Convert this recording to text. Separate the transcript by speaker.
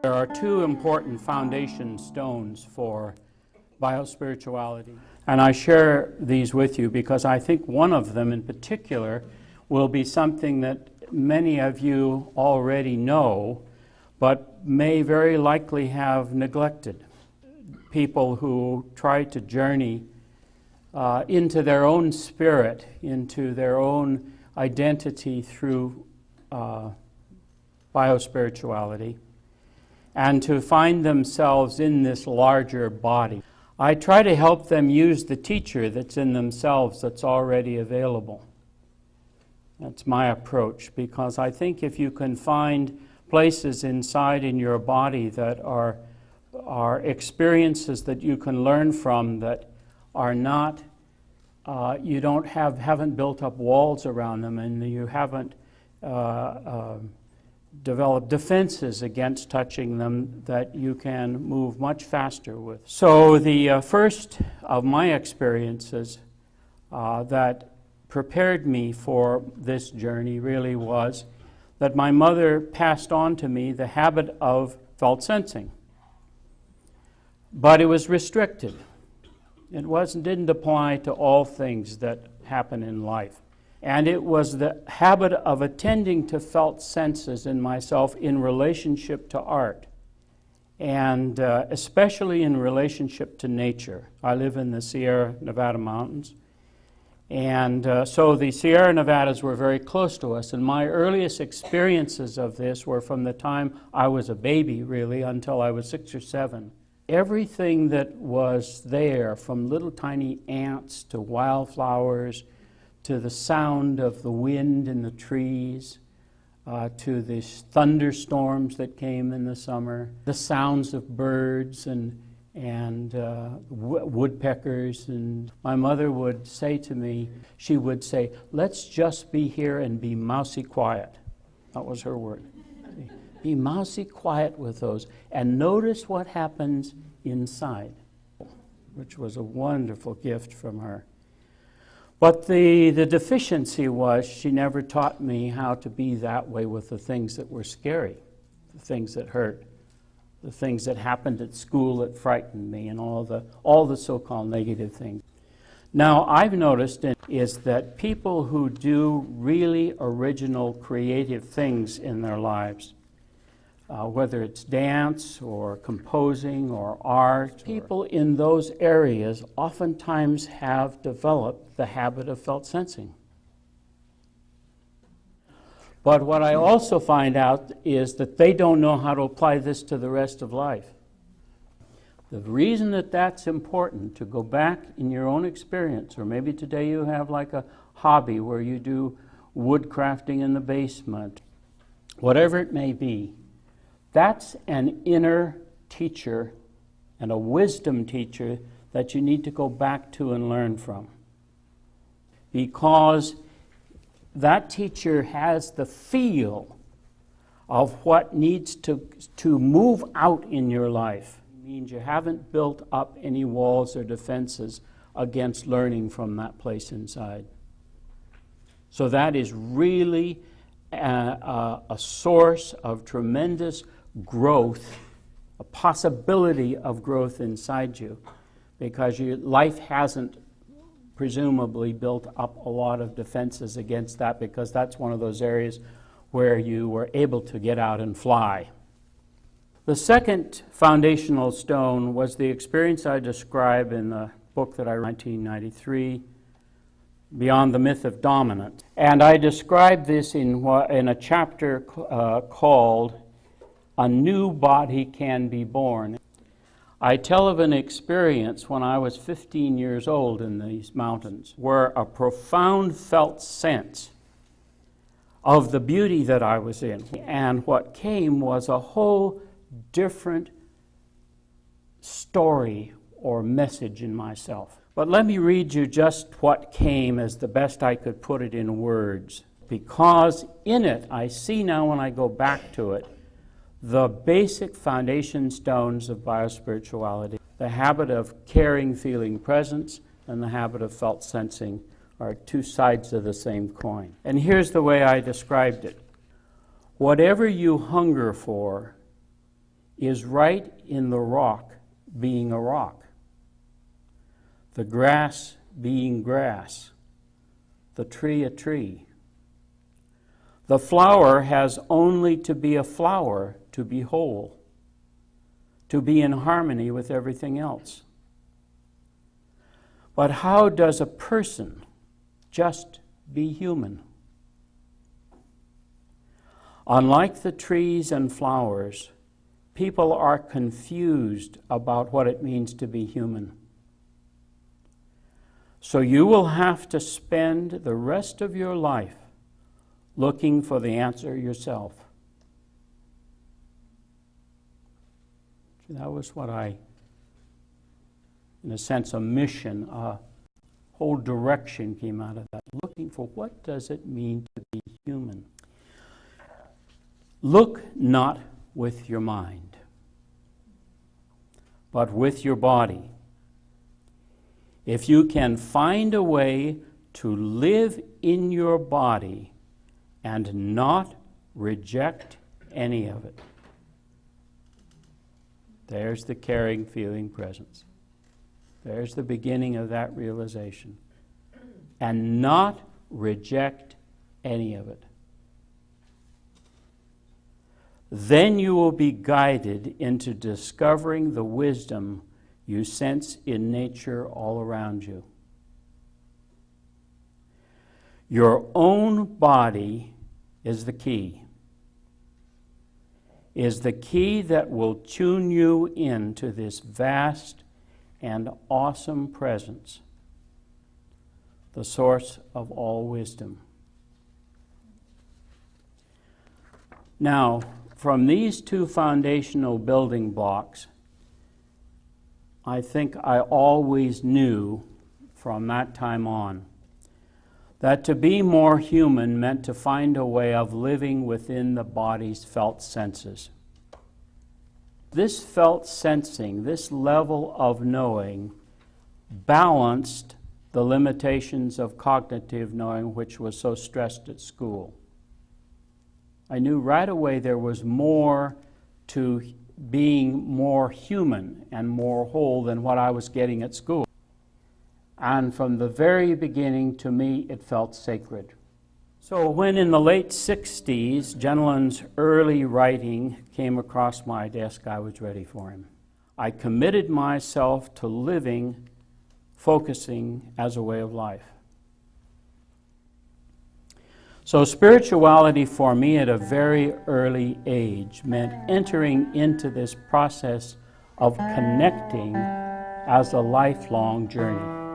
Speaker 1: There are two important foundation stones for BioSpirituality, and I share these with you because I think one of them in particular will be something that many of you already know, but may very likely have neglected. People who try to journey into their own spirit, into their own identity through BioSpirituality, and to find themselves in this larger body. I try to help them use the teacher that's in themselves that's already available. That's my approach, because I think if you can find places inside in your body that are experiences that you can learn from that are not, you haven't built up walls around them, and you haven't develop defenses against touching them, that you can move much faster with. So the first of my experiences that prepared me for this journey really was that my mother passed on to me the habit of felt sensing. But it was restricted. It didn't apply to all things that happen in life. And it was the habit of attending to felt senses in myself in relationship to art, and especially in relationship to nature. I live in the Sierra Nevada mountains, and so the Sierra Nevadas were very close to us, and my earliest experiences of this were from the time I was a baby, really, until I was 6 or 7. Everything that was there, from little tiny ants to wildflowers, to the sound of the wind in the trees, to the thunderstorms that came in the summer, the sounds of birds and woodpeckers. And my mother would say to me, she would say, "Let's just be here and be mousy quiet." That was her word. Be mousy quiet with those and notice what happens inside, which was a wonderful gift from her. But the deficiency was she never taught me how to be that way with the things that were scary, the things that hurt, the things that happened at school that frightened me, and all the so-called negative things. Now, I've noticed is that people who do really original creative things in their lives, whether it's dance or composing or art, people in those areas oftentimes have developed the habit of felt sensing. But what I also find out is that they don't know how to apply this to the rest of life. The reason that that's important, to go back in your own experience, or maybe today you have like a hobby where you do wood crafting in the basement, whatever it may be, that's an inner teacher and a wisdom teacher that you need to go back to and learn from. Because that teacher has the feel of what needs to move out in your life. It means you haven't built up any walls or defenses against learning from that place inside. So that is really a source of tremendous growth, a possibility of growth inside you, because your life hasn't presumably built up a lot of defenses against that, because that's one of those areas where you were able to get out and fly. The second foundational stone was the experience I describe in the book that I wrote in 1993, Beyond the Myth of Dominance. And I describe this in a chapter called A New Body Can Be Born. I tell of an experience when I was 15 years old in these mountains, where a profound felt sense of the beauty that I was in. And what came was a whole different story or message in myself. But let me read you just what came as the best I could put it in words, because in it I see now when I go back to it the basic foundation stones of BioSpirituality, the habit of caring, feeling presence, and the habit of felt sensing are two sides of the same coin. And here's the way I described it. Whatever you hunger for is right in the rock being a rock, the grass being grass, the tree a tree. The flower has only to be a flower to be whole, to be in harmony with everything else. But how does a person just be human? Unlike the trees and flowers, people are confused about what it means to be human. So you will have to spend the rest of your life looking for the answer yourself. That was what in a sense, a mission, a whole direction came out of that, looking for what does it mean to be human. Look not with your mind, but with your body. If you can find a way to live in your body and not reject any of it, there's the caring, feeling presence. There's the beginning of that realization. And not reject any of it. Then you will be guided into discovering the wisdom you sense in nature all around you. Your own body is the key that will tune you into this vast and awesome presence, the source of all wisdom. Now, from these two foundational building blocks, I think I always knew from that time on that to be more human meant to find a way of living within the body's felt senses. This felt sensing, this level of knowing, balanced the limitations of cognitive knowing, which was so stressed at school. I knew right away there was more to being more human and more whole than what I was getting at school. And from the very beginning, to me, it felt sacred. So when in the late 60s, Genelon's early writing came across my desk, I was ready for him. I committed myself to living, focusing as a way of life. So spirituality for me at a very early age meant entering into this process of connecting as a lifelong journey.